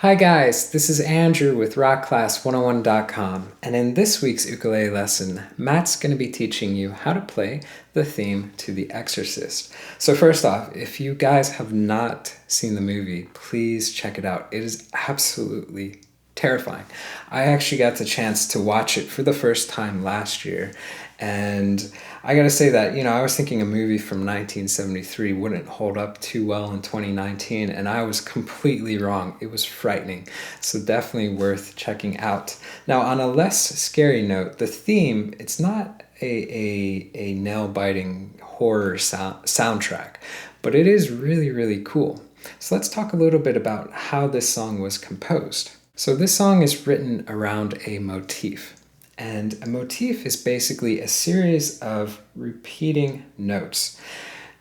Hi guys, this is Andrew with rockclass101.com, and in this week's ukulele lesson, Matt's going to be teaching you how to play the theme to The Exorcist. So first off, if you guys have not seen the movie, please check it out. It is absolutely terrifying. I actually got the chance to watch it for the first time last year, and I gotta say that, I was thinking a movie from 1973 wouldn't hold up too well in 2019, and I was completely wrong. It was frightening, so definitely worth checking out. Now, on a less scary note, the theme, it's not a nail-biting horror soundtrack, but it is really, really cool. So let's talk a little bit about how this song was composed. So this song is written around a motif. And a motif is basically a series of repeating notes.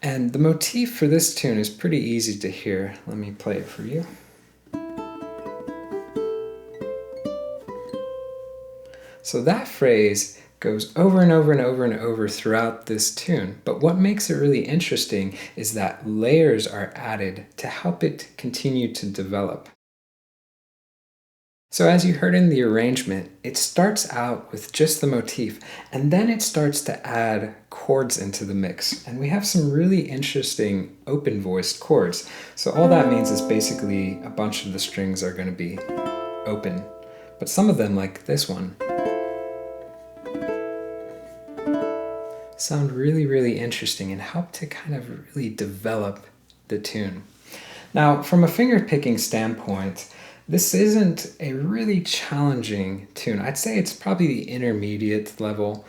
And the motif for this tune is pretty easy to hear. Let me play it for you. So that phrase goes over and over and over and over throughout this tune. But what makes it really interesting is that layers are added to help it continue to develop. So as you heard in the arrangement, it starts out with just the motif, and then it starts to add chords into the mix. And we have some really interesting open-voiced chords. So all that means is basically a bunch of the strings are going to be open. But some of them, like this one, sound really, really interesting and help to kind of really develop the tune. Now, from a finger-picking standpoint, this isn't a really challenging tune. I'd say it's probably the intermediate level,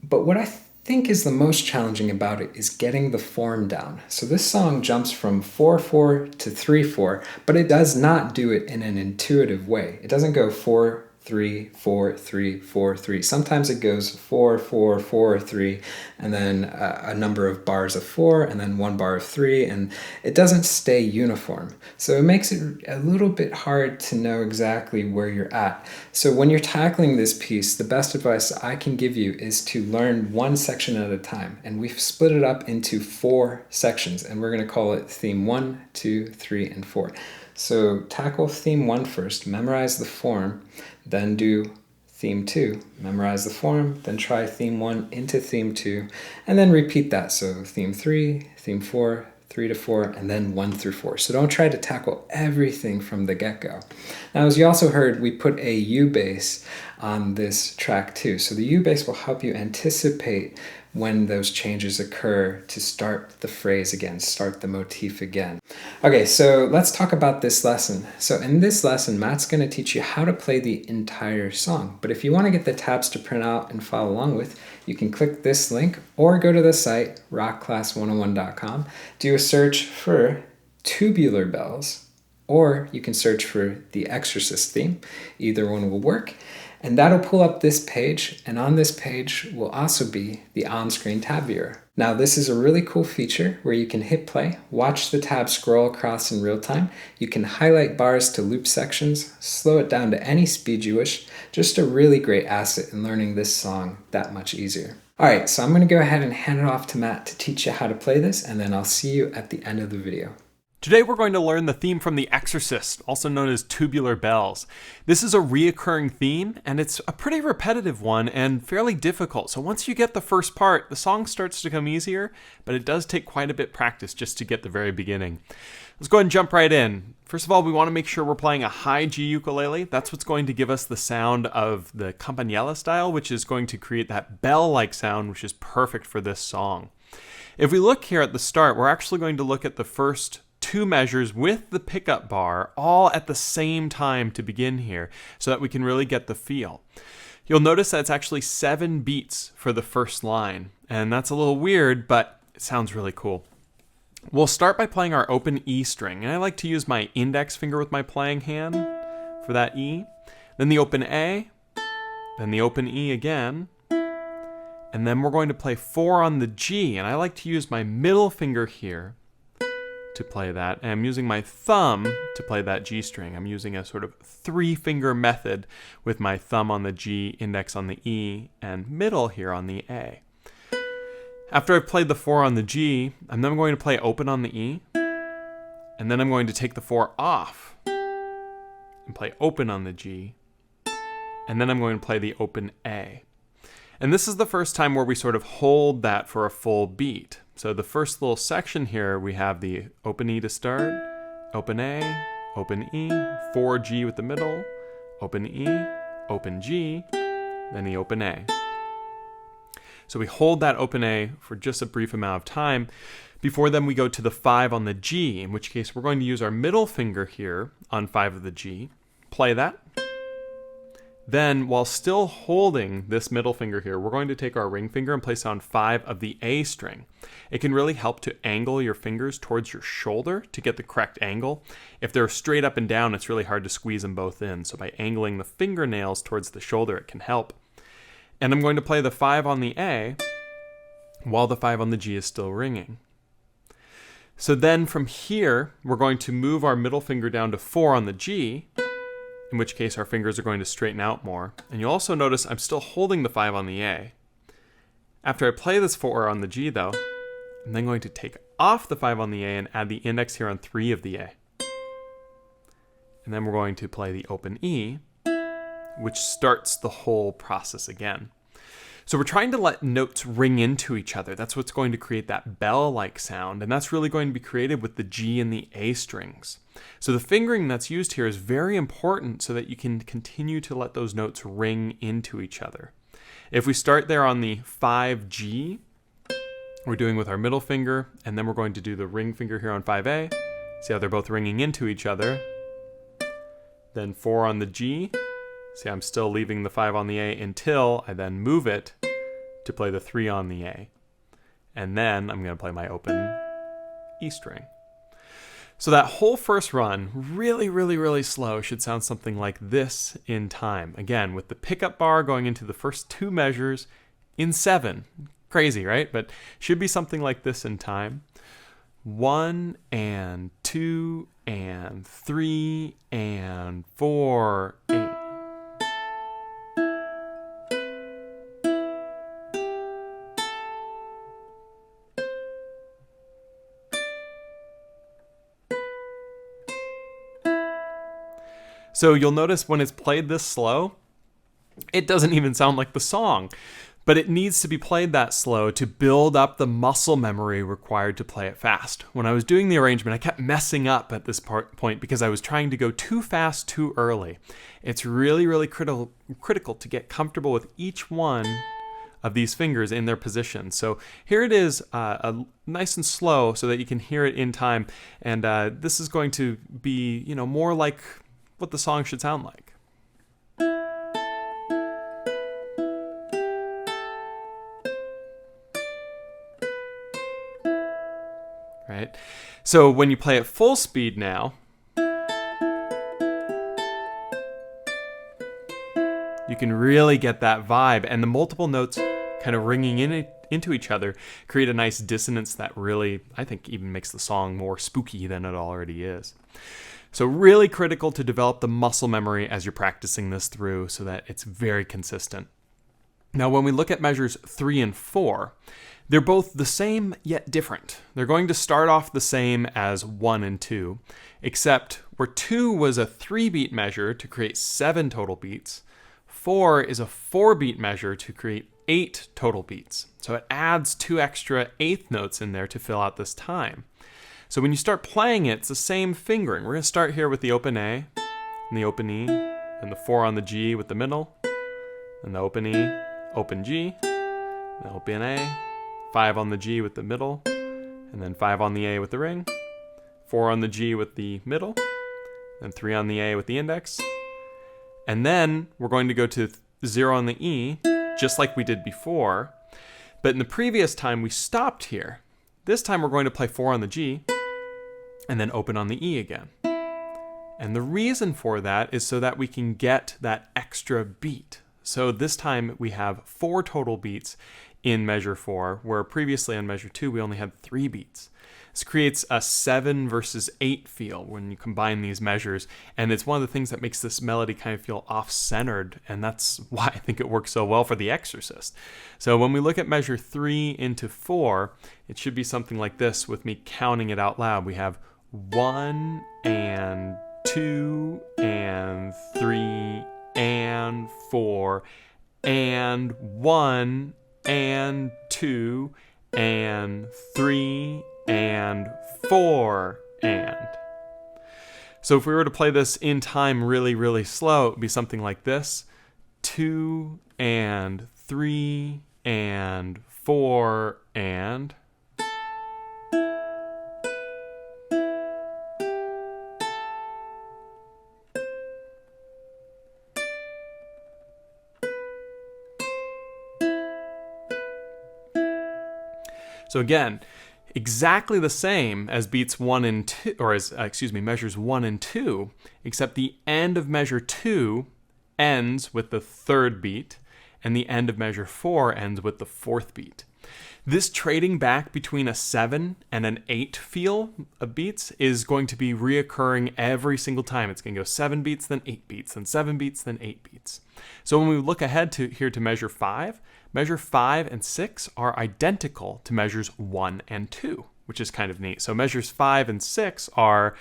but what I think is the most challenging about it is getting the form down. So this song jumps from 4/4 to 3/4, but it does not do it in an intuitive way. It doesn't go 4/3/4/3/4/3. Sometimes it goes 4/4/4/3, and then a number of bars of 4, and then one bar of 3, and it doesn't stay uniform. So it makes it a little bit hard to know exactly where you're at. So when you're tackling this piece, the best advice I can give you is to learn one section at a time. And we've split it up into 4 sections, and we're going to call it theme 1, 2, 3, and 4. So tackle theme 1 first, memorize the form, then do theme 2, memorize the form, then try theme 1 into theme 2, and then repeat that. So theme 3, theme 4, 3 to 4, and then 1 through 4. So don't try to tackle everything from the get-go. Now, as you also heard, we put a U bass on this track too. So the U bass will help you anticipate when those changes occur to start the phrase again, start the motif again. Okay, so let's talk about this lesson. So in this lesson, Matt's going to teach you how to play the entire song. But if you want to get the tabs to print out and follow along with, you can click this link or go to the site, rockclass101.com, do a search for Tubular Bells, or you can search for the Exorcist theme. Either one will work. And that'll pull up this page, and on this page will also be the on-screen tab viewer. Now, this is a really cool feature where you can hit play, watch the tab scroll across in real time. You can highlight bars to loop sections, slow it down to any speed you wish. Just a really great asset in learning this song that much easier. All right, so I'm going to go ahead and hand it off to Matt to teach you how to play this, and then I'll see you at the end of the video. Today we're going to learn the theme from The Exorcist, also known as Tubular Bells. This is a reoccurring theme, and it's a pretty repetitive one and fairly difficult. So once you get the first part, the song starts to come easier, but it does take quite a bit of practice just to get the very beginning. Let's go ahead and jump right in. First of all, we want to make sure we're playing a high G ukulele. That's what's going to give us the sound of the Kanile'a style, which is going to create that bell-like sound, which is perfect for this song. If we look here at the start, we're actually going to look at the first 2 measures with the pickup bar all at the same time to begin here so that we can really get the feel. You'll notice that it's actually 7 beats for the first line, and that's a little weird, but it sounds really cool. We'll start by playing our open E string, and I like to use my index finger with my playing hand for that E, then the open A, then the open E again, and then we're going to play 4 on the G, and I like to use my middle finger here to play that, and I'm using my thumb to play that G string. I'm using a sort of 3-finger method with my thumb on the G, index on the E, and middle here on the A. After I've played the 4 on the G, I'm then going to play open on the E, and then I'm going to take the 4 off and play open on the G, and then I'm going to play the open A. And this is the first time where we sort of hold that for a full beat. So the first little section here, we have the open E to start, open A, open E, 4G with the middle, open E, open G, then the open A. So we hold that open A for just a brief amount of time before then we go to the 5 on the G, in which case we're going to use our middle finger here on 5 of the G, play that. Then, while still holding this middle finger here, we're going to take our ring finger and place it on 5 of the A string. It can really help to angle your fingers towards your shoulder to get the correct angle. If they're straight up and down, it's really hard to squeeze them both in. So by angling the fingernails towards the shoulder, it can help. And I'm going to play the 5 on the A while the 5 on the G is still ringing. So then from here, we're going to move our middle finger down to 4 on the G, in which case our fingers are going to straighten out more. And you'll also notice I'm still holding the 5 on the A. After I play this 4 on the G though, I'm then going to take off the 5 on the A and add the index here on 3 of the A. And then we're going to play the open E, which starts the whole process again. So we're trying to let notes ring into each other. That's what's going to create that bell-like sound, and that's really going to be created with the G and the A strings. So the fingering that's used here is very important so that you can continue to let those notes ring into each other. If we start there on the 5G, we're doing with our middle finger, and then we're going to do the ring finger here on 5A. See how they're both ringing into each other. Then 4 on the G. See, I'm still leaving the 5 on the A until I then move it to play the 3 on the A. And then I'm going to play my open E string. So that whole first run, really, really, really slow, should sound something like this in time. Again, with the pickup bar going into the first 2 measures in 7. Crazy, right? But should be something like this in time. 1 and 2 and 3 and 4 and So you'll notice when it's played this slow, it doesn't even sound like the song, but it needs to be played that slow to build up the muscle memory required to play it fast. When I was doing the arrangement, I kept messing up at this point because I was trying to go too fast too early. It's really, really critical to get comfortable with each one of these fingers in their position. So here it is nice and slow so that you can hear it in time. And this is going to be, more like what the song should sound like. Right? So when you play at full speed now, you can really get that vibe, and the multiple notes kind of ringing into each other create a nice dissonance that really, I think, even makes the song more spooky than it already is. So really critical to develop the muscle memory as you're practicing this through so that it's very consistent. Now, when we look at measures 3 and 4, they're both the same yet different. They're going to start off the same as 1 and 2, except where 2 was a 3-beat measure to create 7 total beats, 4 is a 4-beat measure to create 8 total beats. So it adds 2 extra 8th notes in there to fill out this time. So when you start playing it, it's the same fingering. We're going to start here with the open A, and the open E, and the 4 on the G with the middle, and the open E, open G, and the open A, 5 on the G with the middle, and then 5 on the A with the ring, 4 on the G with the middle, and 3 on the A with the index. And then we're going to go to 0 on the E, just like we did before. But in the previous time, we stopped here. This time we're going to play 4 on the G, and then open on the E again. And the reason for that is so that we can get that extra beat. So this time we have 4 total beats in measure 4, where previously on measure 2 we only had 3 beats. This creates a 7 versus 8 feel when you combine these measures, and it's one of the things that makes this melody kind of feel off-centered, and that's why I think it works so well for The Exorcist. So when we look at measure 3 into 4, it should be something like this with me counting it out loud. We have 1 and 2 2 and 3 and 4 and 1 and 2 and 3 and 4 and. So if we were to play this in time really, really slow, it would be something like this. 2 and 3 and 4 and. So again, exactly the same as beats 1 and 2, or as, measures 1 and 2, except the end of measure 2 ends with the third beat, and the end of measure 4 ends with the fourth beat. This trading back between a 7 and an 8 feel of beats is going to be reoccurring every single time. It's going to go 7 beats, then 8 beats, then 7 beats, then 8 beats. So when we look ahead to measure 5 and 6 are identical to measures 1 and 2, which is kind of neat. So measures 5 and 6 are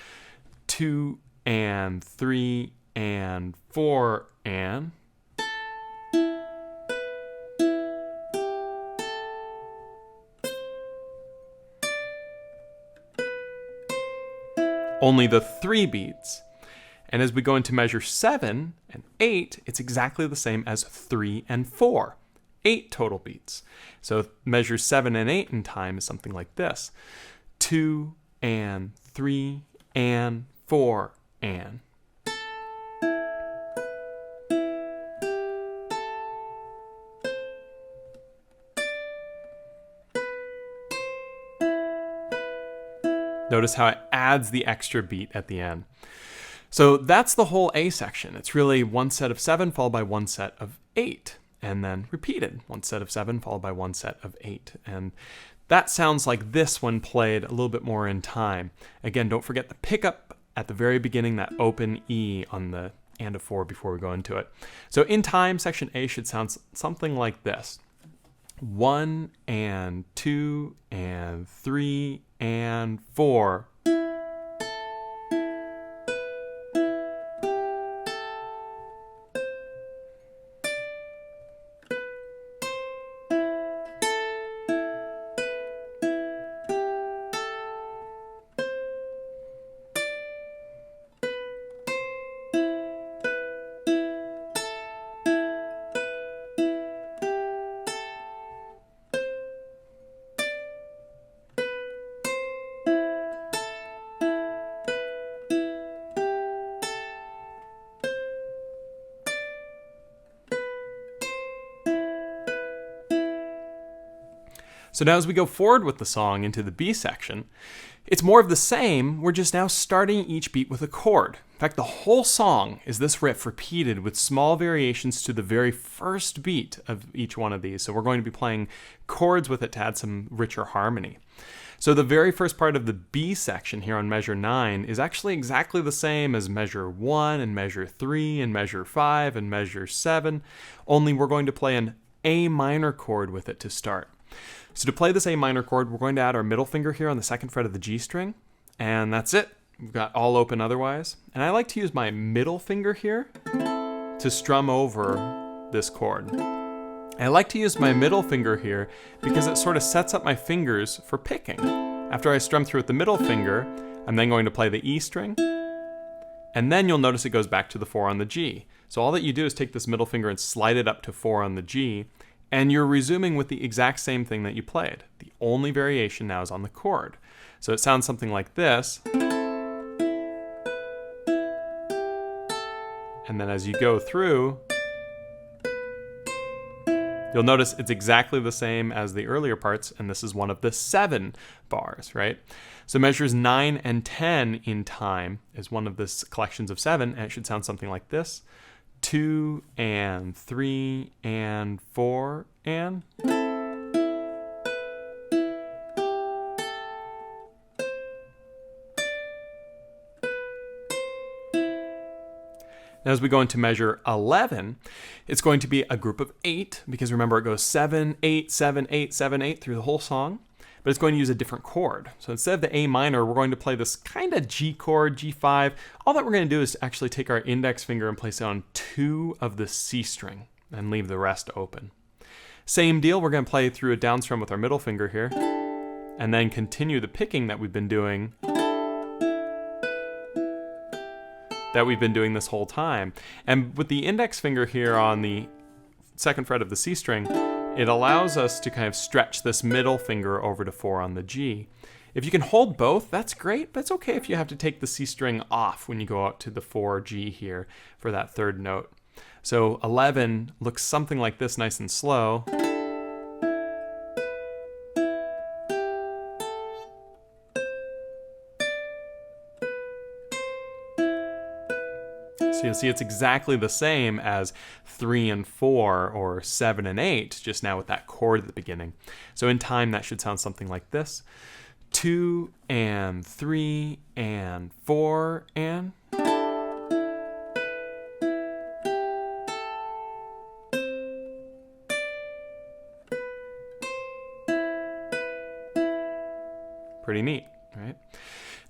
2 and 3 and 4 and. Only the 3 beats. And as we go into measure 7 and 8, it's exactly the same as 3 and 4. 8 total beats. So measures 7 and 8 in time is something like this. 2 and 3 and 4 and. Notice how it adds the extra beat at the end. So that's the whole A section. It's really one set of 7 followed by one set of 8, and then repeated. One set of 7 followed by one set of 8. And that sounds like this when played a little bit more in time. Again, don't forget the pickup at the very beginning, that open E on the and of 4 before we go into it. So in time, section A should sound something like this. 1 and 2 and 3 and 4. So now as we go forward with the song into the B section, it's more of the same. We're just now starting each beat with a chord. In fact, the whole song is this riff repeated with small variations to the very first beat of each one of these. So we're going to be playing chords with it to add some richer harmony. So the very first part of the B section here on measure 9 is actually exactly the same as measure 1 and measure 3 and measure 5 and measure 7, only we're going to play an A minor chord with it to start. So to play this A minor chord, we're going to add our middle finger here on the 2nd fret of the G string, and that's it. We've got all open otherwise. And I like to use my middle finger here to strum over this chord. I like to use my middle finger here because it sort of sets up my fingers for picking. After I strum through with the middle finger, I'm then going to play the E string, and then you'll notice it goes back to the 4 on the G. So all that you do is take this middle finger and slide it up to 4 on the G, and you're resuming with the exact same thing that you played. The only variation now is on the chord. So it sounds something like this. And then as you go through, you'll notice it's exactly the same as the earlier parts, and this is one of the 7 bars, right? So measures 9 and 10 in time is one of this collections of 7, and it should sound something like this. 2 and 3 and 4 and. Now as we go into measure 11, it's going to be a group of 8, because remember it goes 7, 8, 7, 8, 7, 8 through the whole song. but it's going to use a different chord. So instead of the A minor, we're going to play this kind of G chord, G5. All that we're going to do is actually take our index finger and place it on 2 of the C string and leave the rest open. Same deal, we're going to play through a down strum with our middle finger here, and then continue the picking that we've been doing this whole time. And with the index finger here on the 2nd fret of the C string, it allows us to kind of stretch this middle finger over to 4 on the G. If you can hold both, that's great, but it's okay if you have to take the C string off when you go out to the 4G here for that 3rd note. So 11 looks something like this, nice and slow. So you'll see it's exactly the same as 3 and 4 or 7 and 8, just now with that chord at the beginning. So in time, that should sound something like this. 2 and 3 and 4 and... Pretty neat, right?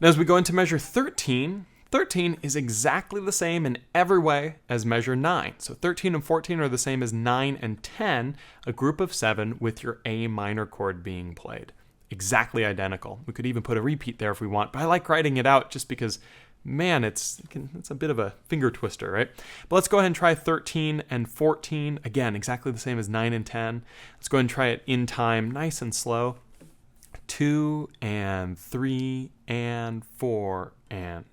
Now as we go into measure 13, 13 is exactly the same in every way as measure 9. So 13 and 14 are the same as 9 and 10, a group of 7 with your A minor chord being played. Exactly identical. We could even put a repeat there if we want, but I like writing it out just because, man, it's a bit of a finger twister, right? But let's go ahead and try 13 and 14. Again, exactly the same as 9 and 10. Let's go ahead and try it in time, nice and slow. 2 and 3 and 4 and...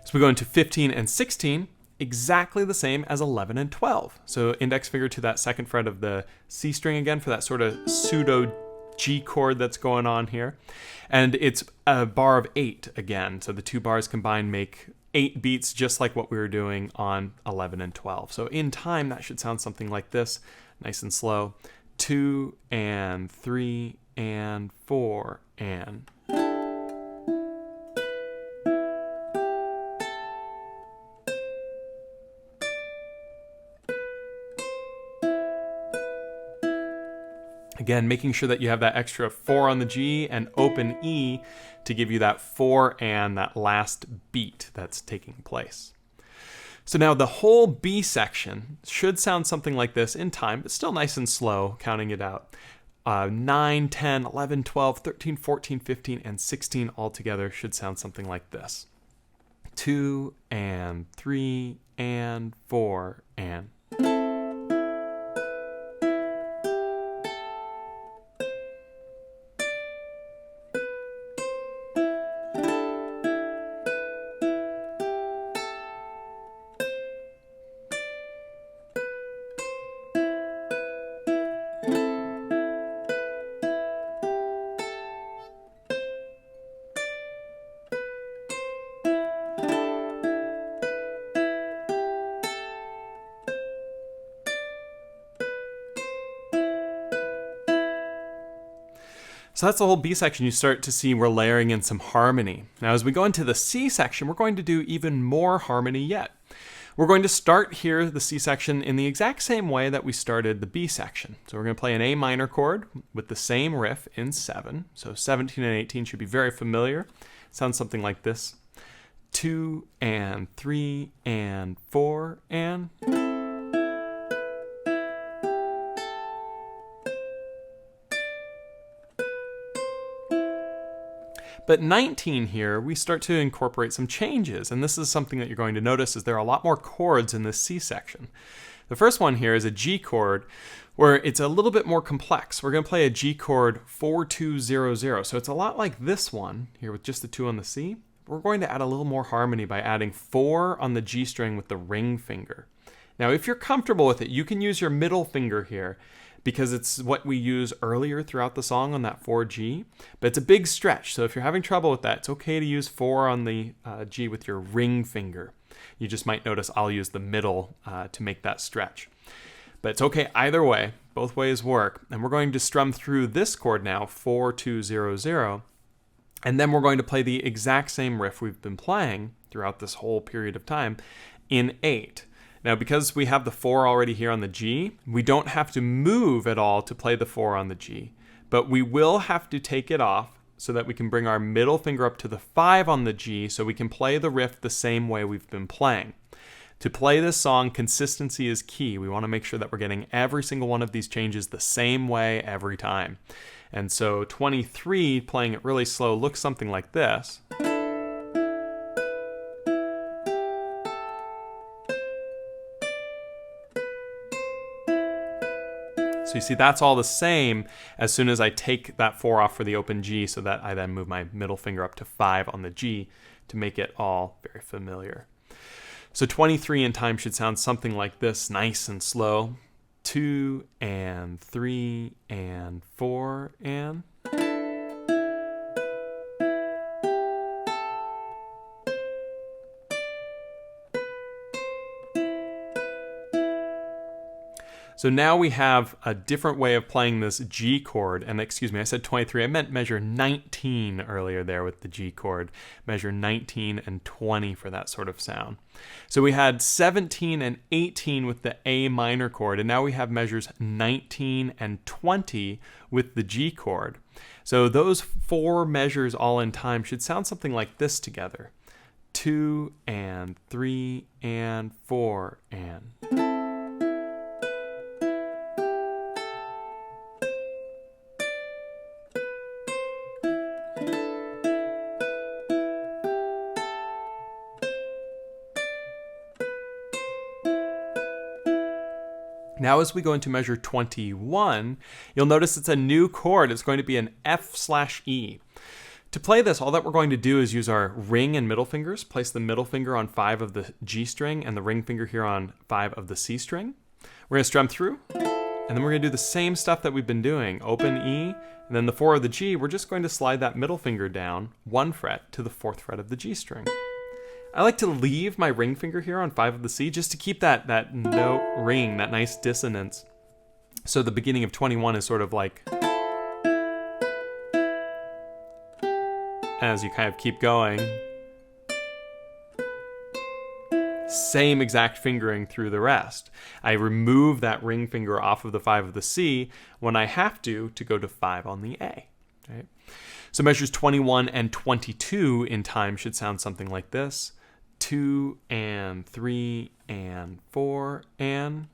So we go into 15 and 16, exactly the same as 11 and 12. So index finger to that 2nd fret of the C string again for that sort of pseudo G chord that's going on here. And it's a bar of 8 again. So the 2 bars combined make 8 beats, just like what we were doing on 11 and 12. So in time, that should sound something like this, nice and slow. 2 and 3 and 4 and... Again, making sure that you have that extra 4 on the G and open E to give you that 4 and that last beat that's taking place. So now the whole B section should sound something like this in time, but still nice and slow, counting it out. 9, 10, 11, 12, 13, 14, 15, and 16 all together should sound something like this. 2 and 3 and 4 and... So that's the whole B section. You start to see we're layering in some harmony. Now as we go into the C section, we're going to do even more harmony yet. We're going to start here, the C section, in the exact same way that we started the B section. So we're going to play an A minor chord with the same riff in 7. So 17 and 18 should be very familiar. It sounds something like this. 2 and 3 and 4 and... But 19 here, we start to incorporate some changes, and this is something that you're going to notice is there are a lot more chords in this C section. The first one here is a G chord, where it's a little bit more complex. We're going to play a G chord 4-2-0-0, so it's a lot like this one here with just the 2 on the C. We're going to add a little more harmony by adding 4 on the G string with the ring finger. Now, if you're comfortable with it, you can use your middle finger here, because it's what we use earlier throughout the song on that 4G, but it's a big stretch. So if you're having trouble with that, it's okay to use 4 on the G with your ring finger. You just might notice I'll use the middle to make that stretch. But it's okay either way, both ways work. And we're going to strum through this chord now, 4-2-0-0, and then we're going to play the exact same riff we've been playing throughout this whole period of time in 8. Now, because we have the 4 already here on the G, we don't have to move at all to play the 4 on the G, but we will have to take it off so that we can bring our middle finger up to the 5 on the G so we can play the riff the same way we've been playing. To play this song, consistency is key. We want to make sure that we're getting every single one of these changes the same way every time. And so 23, playing it really slow, looks something like this. So you see, that's all the same as soon as I take that 4 off for the open G, so that I then move my middle finger up to 5 on the G to make it all very familiar. So 23 in time should sound something like this, nice and slow. 2 and 3 and 4 and... So now we have a different way of playing this G chord, and excuse me, I said 23, I meant measure 19 earlier there with the G chord. Measure 19 and 20 for that sort of sound. So we had 17 and 18 with the A minor chord, and now we have measures 19 and 20 with the G chord. So those 4 measures all in time should sound something like this together. 2 and 3 and 4 and... Now as we go into measure 21, you'll notice it's a new chord. It's going to be an F/E. To play this, all that we're going to do is use our ring and middle fingers, place the middle finger on 5 of the G string and the ring finger here on 5 of the C string. We're going to strum through, and then we're going to do the same stuff that we've been doing. Open E, and then the 4 of the G, we're just going to slide that middle finger down 1 fret to the 4th fret of the G string. I like to leave my ring finger here on 5 of the C just to keep that note ring, that nice dissonance. So the beginning of 21 is sort of like, as you kind of keep going, same exact fingering through the rest. I remove that ring finger off of the 5 of the C when I have to go to 5 on the A. Right? So measures 21 and 22 in time should sound something like this. 2 and 3 and 4 and...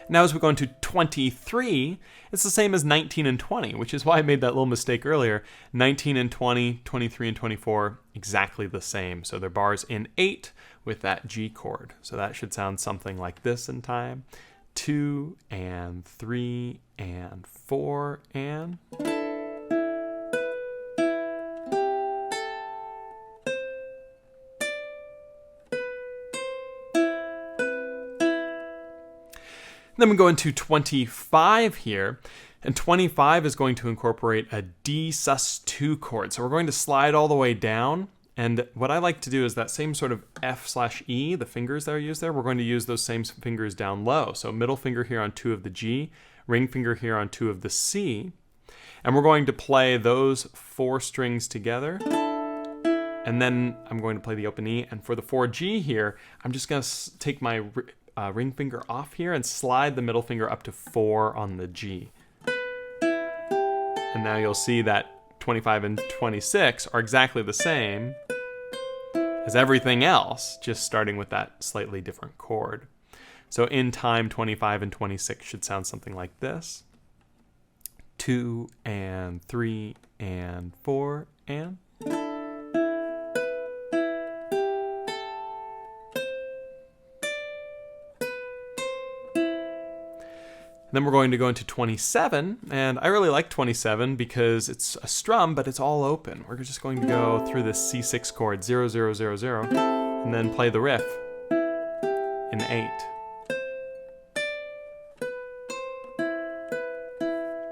Now as we go into 23, it's the same as 19 and 20, which is why I made that little mistake earlier. 19 and 20, 23 and 24, exactly the same. So they're bars in 8 with that G chord. So that should sound something like this in time. 2 and 3 and 4 and... Then we go into 25 here, and 25 is going to incorporate a D sus2 chord. So we're going to slide all the way down, and what I like to do is that same sort of F/E, the fingers that are used there, we're going to use those same fingers down low. So middle finger here on 2 of the G, ring finger here on 2 of the C, and we're going to play those 4 strings together, and then I'm going to play the open E, and for the 4G here, I'm just going to take my ring finger off here and slide the middle finger up to 4 on the G. And now you'll see that 25 and 26 are exactly the same as everything else, just starting with that slightly different chord. So in time, 25 and 26 should sound something like this. 2 and 3 and 4 and... Then we're going to go into 27, and I really like 27 because it's a strum, but it's all open. We're just going to go through this C6 chord, 0, 0, 0, 0, and then play the riff in 8.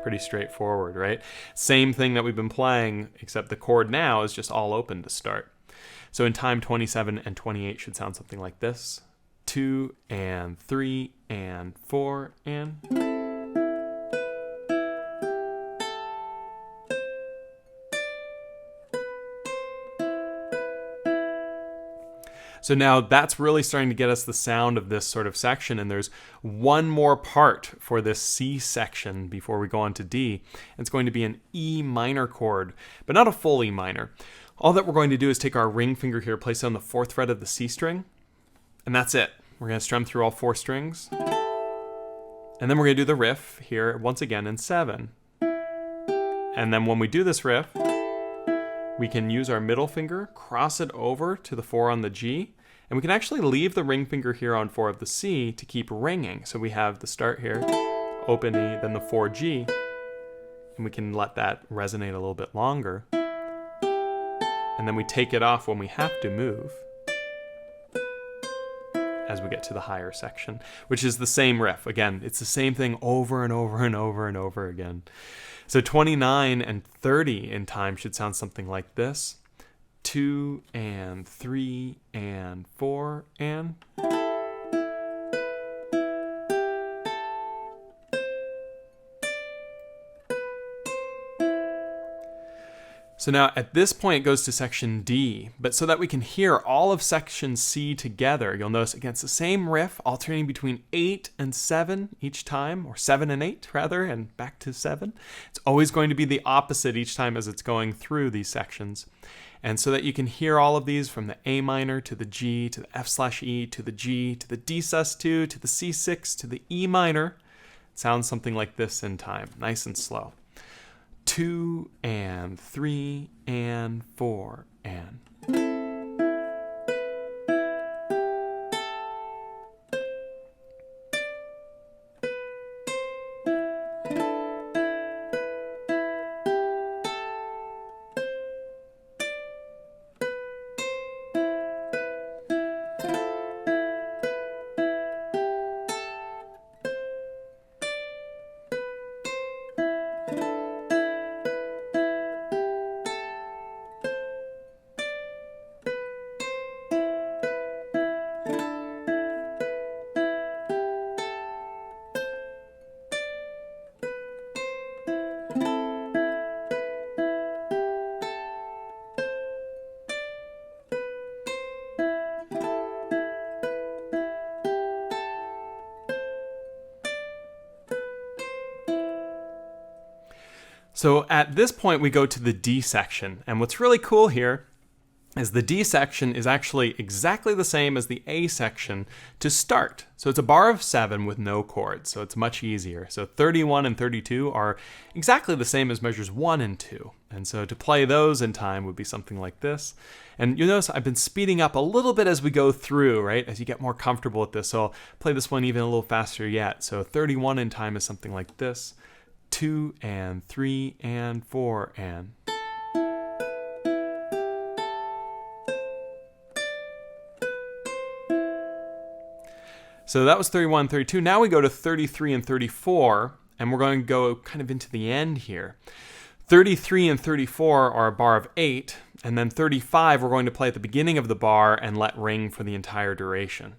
Pretty straightforward, right? Same thing that we've been playing, except the chord now is just all open to start. So in time, 27 and 28 should sound something like this. 2 and 3 and 4 and... So now that's really starting to get us the sound of this sort of section, and there's one more part for this C section before we go on to D. It's going to be an E minor chord, but not a full E minor. All that we're going to do is take our ring finger here, place it on the 4th fret of the C string, and that's it. We're going to strum through all 4 strings, and then we're going to do the riff here once again in 7. And then when we do this riff, we can use our middle finger, cross it over to the 4 on the G, and we can actually leave the ring finger here on 4 of the C to keep ringing. So we have the start here, open E, then the 4G, and we can let that resonate a little bit longer. And then we take it off when we have to move as we get to the higher section, which is the same riff. Again, it's the same thing over and over and over and over again. So 29 and 30 in time should sound something like this. 2 and 3 and 4 and... So now at this point it goes to section D, but so that we can hear all of section C together, you'll notice again it's the same riff alternating between 8 and 7 each time, or 7 and 8 rather, and back to 7. It's always going to be the opposite each time as it's going through these sections. And so that you can hear all of these from the A minor to the G to the F/E to the G to the D sus2 to the C6 to the E minor, it sounds something like this in time, nice and slow. 2 and 3 and 4 and... So at this point we go to the D section, and what's really cool here is the D section is actually exactly the same as the A section to start. So it's a bar of 7 with no chords, so it's much easier. So 31 and 32 are exactly the same as measures 1 and 2. And so to play those in time would be something like this. And you'll notice I've been speeding up a little bit as we go through, right? As you get more comfortable with this. So I'll play this one even a little faster yet. So 31 in time is something like this. 2 and 3 and 4 and... So that was 31 and 32. Now we go to 33 and 34, and we're going to go kind of into the end here. 33 and 34 are a bar of 8, and then 35 we're going to play at the beginning of the bar and let ring for the entire duration.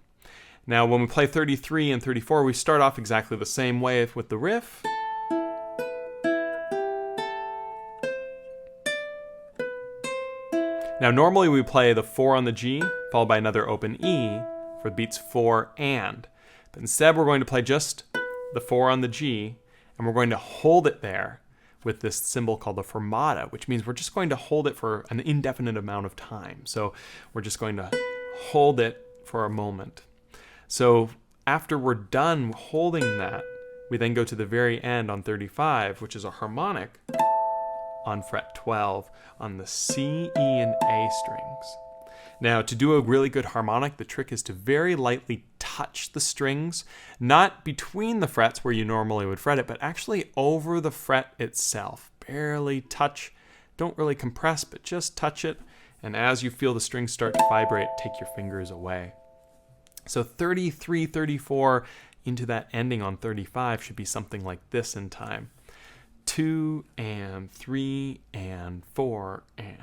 Now when we play 33 and 34, we start off exactly the same way with the riff. Now normally we play the 4 on the G, followed by another open E for beats 4 and. But instead we're going to play just the 4 on the G, and we're going to hold it there with this symbol called the fermata, which means we're just going to hold it for an indefinite amount of time. So we're just going to hold it for a moment. So after we're done holding that, we then go to the very end on 35, which is a harmonic on fret 12 on the C, E, and A strings. Now, to do a really good harmonic, the trick is to very lightly touch the strings, not between the frets where you normally would fret it, but actually over the fret itself. Barely touch, don't really compress, but just touch it, and as you feel the strings start to vibrate, take your fingers away. So 33, 34 into that ending on 35 should be something like this in time. 2 and 3 and 4 and...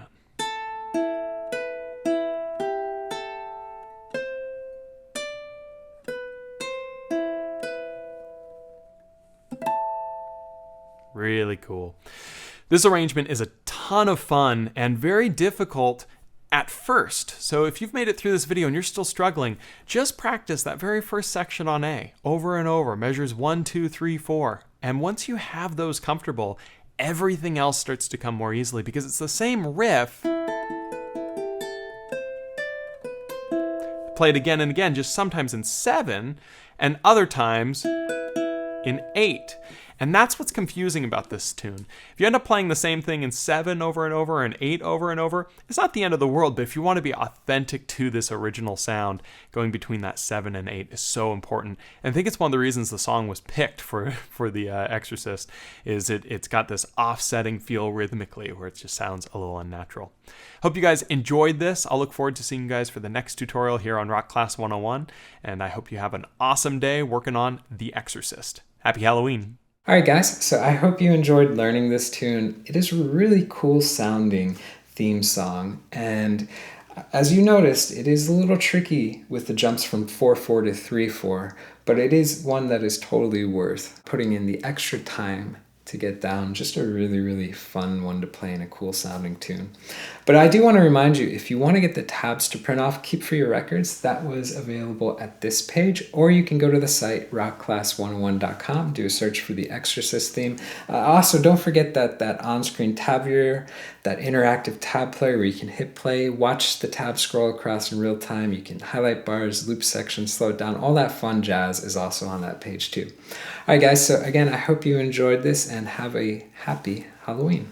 Really cool. This arrangement is a ton of fun and very difficult at first. So if you've made it through this video and you're still struggling, just practice that very first section on A over and over, measures 1, 2, 3, 4. And once you have those comfortable, everything else starts to come more easily because it's the same riff played again and again, just sometimes in 7 and other times in 8. And that's what's confusing about this tune. If you end up playing the same thing in 7 over and over and 8 over and over, it's not the end of the world, but if you want to be authentic to this original sound, going between that 7 and 8 is so important. And I think it's one of the reasons the song was picked for the Exorcist, is it's got this offsetting feel rhythmically where it just sounds a little unnatural. Hope you guys enjoyed this. I'll look forward to seeing you guys for the next tutorial here on Rock Class 101, and I hope you have an awesome day working on The Exorcist. Happy Halloween! Alright guys, so I hope you enjoyed learning this tune. It is a really cool sounding theme song, and as you noticed, it is a little tricky with the jumps from 4/4 to 3/4, but it is one that is totally worth putting in the extra time to get down. Just a really, really fun one to play in a cool sounding tune. But I do want to remind you, if you want to get the tabs to print off, Keep For Your Records, that was available at this page, or you can go to the site rockclass101.com, do a search for the Exorcist theme. Also, don't forget that on-screen tab viewer, that interactive tab player where you can hit play, watch the tab scroll across in real time, you can highlight bars, loop sections, slow it down, all that fun jazz is also on that page too. Alright guys, so again, I hope you enjoyed this and have a happy Halloween.